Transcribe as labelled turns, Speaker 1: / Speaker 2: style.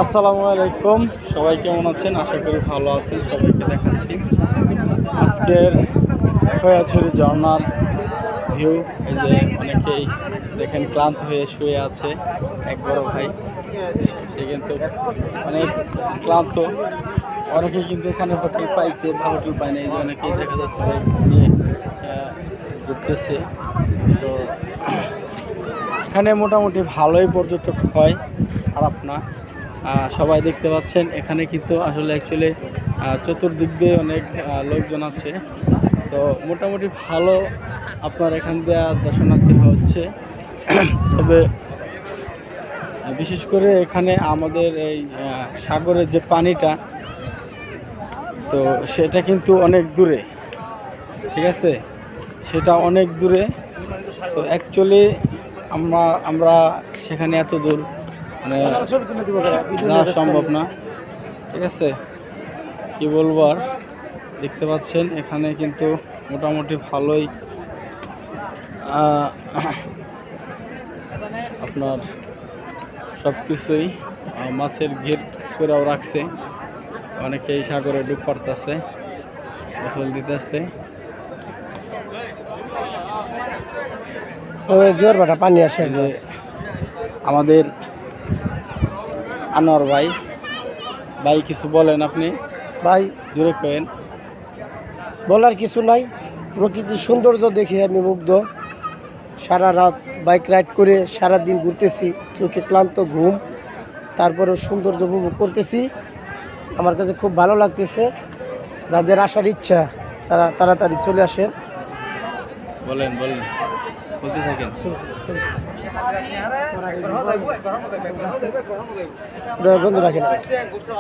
Speaker 1: আসসালামু আলাইকুম, সবাই কেমন আছেন? আশা করি ভালো আছেন। সবাইকে দেখাচ্ছি আজকের খোয়াছড়ি ঝর্ণার ভিউ। এই যে অনেকেই দেখেন ক্লান্ত হয়ে শুয়ে আছে। এক বড় ভাই, সে কিন্তু অনেক ক্লান্ত। অনেকেই কিন্তু এখানে হোটেল পাইছে বা হোটেল পায় না। এই যে অনেকেই দেখা যাচ্ছে ভাই নিয়ে ঘুরতেছে। তো এখানে মোটামুটি ভালোই পর্যটক হয়, খারাপ না। সবাই দেখতে পাচ্ছেন এখানে কিন্তু আসলে অ্যাকচুয়ালি চতুর্দিক দিয়ে অনেক লোকজন আছে। তো মোটামুটি ভালো আপনার এখান দিয়ে দর্শনার্থী হচ্ছে। তবে বিশেষ করে এখানে আমাদের এই সাগরের যে পানিটা, তো সেটা কিন্তু অনেক দূরে, ঠিক আছে, সেটা অনেক দূরে। তো অ্যাকচুয়ালি আমরা সেখানে এত দূর মানে যাওয়া সম্ভব না, ঠিক আছে। কি বলবো আর, দেখতে পাচ্ছেন এখানে কিন্তু মোটামুটি ভালোই আপনার সব কিছুই মাছের ঘের করেও রাখছে। অনেকেই সাগরে ডুব পারতেছে, গোসল দিতেছে।
Speaker 2: জোর বাটা পানি আসে।
Speaker 1: যে আমাদের আনোয়ার ভাই, ভাই কিছু বলেন আপনি,
Speaker 2: ভাই
Speaker 1: জোরে কেন।
Speaker 2: বলার কিছু নাই, প্রকৃতির সৌন্দর্য দেখে আমি মুগ্ধ। সারা রাত বাইক রাইড করে সারা দিন ঘুরতেছি, চোখে ক্লান্ত ঘুম, তারপরেও সৌন্দর্য উপভোগ করতেছি। আমার কাছে খুব ভালো লাগতেছে। যাদের আসার ইচ্ছা তারা তাড়াতাড়ি চলে আসেন।
Speaker 1: বলেন বলেন, বলতে থাকেন।
Speaker 2: বন্ধু রাখেন।